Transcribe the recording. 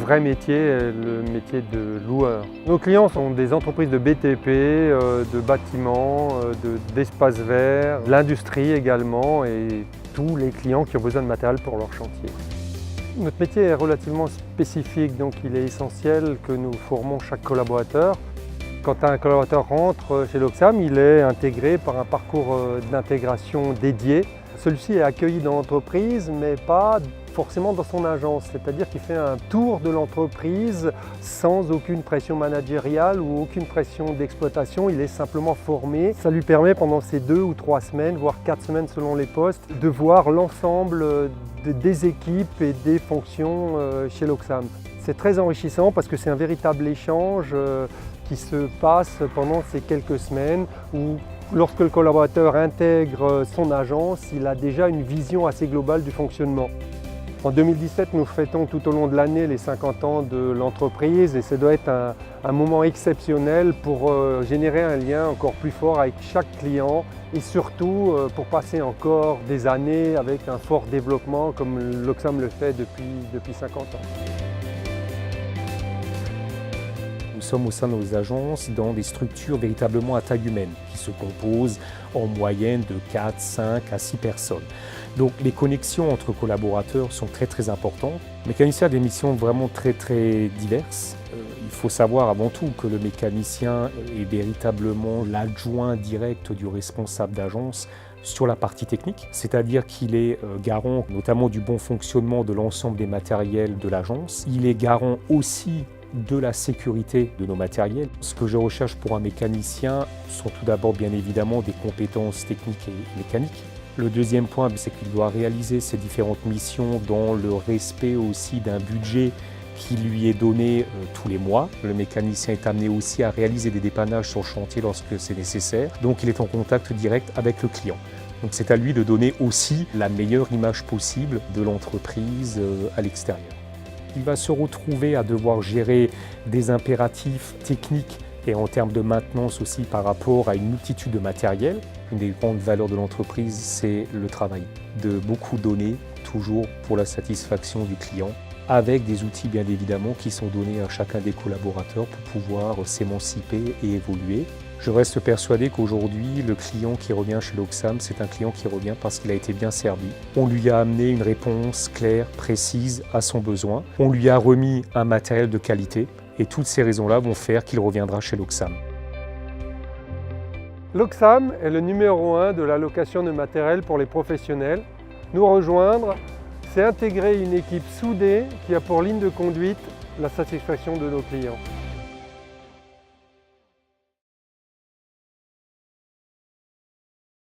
vrai métier, le métier de loueur. Nos clients sont des entreprises de BTP, de bâtiments, d'espaces verts, l'industrie également et tous les clients qui ont besoin de matériel pour leur chantier. Notre métier est relativement spécifique, donc il est essentiel que nous formons chaque collaborateur. Quand un collaborateur rentre chez l'Oxam, il est intégré par un parcours d'intégration dédié. Celui-ci est accueilli dans l'entreprise, mais pas forcément dans son agence, c'est-à-dire qu'il fait un tour de l'entreprise sans aucune pression managériale ou aucune pression d'exploitation, il est simplement formé. Ça lui permet pendant ces 2 ou 3 semaines, voire 4 semaines selon les postes, de voir l'ensemble des équipes et des fonctions chez l'Oxam. C'est très enrichissant parce que c'est un véritable échange qui se passe pendant ces quelques semaines où lorsque le collaborateur intègre son agence, il a déjà une vision assez globale du fonctionnement. En 2017, nous fêtons tout au long de l'année les 50 ans de l'entreprise et ça doit être un moment exceptionnel pour générer un lien encore plus fort avec chaque client et surtout pour passer encore des années avec un fort développement comme l'Oxam le fait depuis 50 ans. Nous sommes au sein de nos agences dans des structures véritablement à taille humaine qui se composent en moyenne de 4, 5 à 6 personnes. Donc les connexions entre collaborateurs sont très importantes. Le mécanicien a des missions vraiment très diverses. Il faut savoir avant tout que le mécanicien est véritablement l'adjoint direct du responsable d'agence sur la partie technique, c'est-à-dire qu'il est garant notamment du bon fonctionnement de l'ensemble des matériels de l'agence. Il est garant aussi de la sécurité de nos matériels. Ce que je recherche pour un mécanicien sont tout d'abord bien évidemment des compétences techniques et mécaniques. Le deuxième point, c'est qu'il doit réaliser ses différentes missions dans le respect aussi d'un budget qui lui est donné tous les mois. Le mécanicien est amené aussi à réaliser des dépannages sur le chantier lorsque c'est nécessaire. Donc il est en contact direct avec le client. Donc c'est à lui de donner aussi la meilleure image possible de l'entreprise à l'extérieur. Il va se retrouver à devoir gérer des impératifs techniques et en termes de maintenance aussi par rapport à une multitude de matériel. Une des grandes valeurs de l'entreprise, c'est le travail. De beaucoup donner, toujours pour la satisfaction du client, avec des outils bien évidemment qui sont donnés à chacun des collaborateurs pour pouvoir s'émanciper et évoluer. Je reste persuadé qu'aujourd'hui, le client qui revient chez l'Oxam, c'est un client qui revient parce qu'il a été bien servi. On lui a amené une réponse claire, précise à son besoin. On lui a remis un matériel de qualité et toutes ces raisons-là vont faire qu'il reviendra chez l'Oxam. L'Oxam est le numéro 1 de la location de matériel pour les professionnels. Nous rejoindre, c'est intégrer une équipe soudée qui a pour ligne de conduite la satisfaction de nos clients.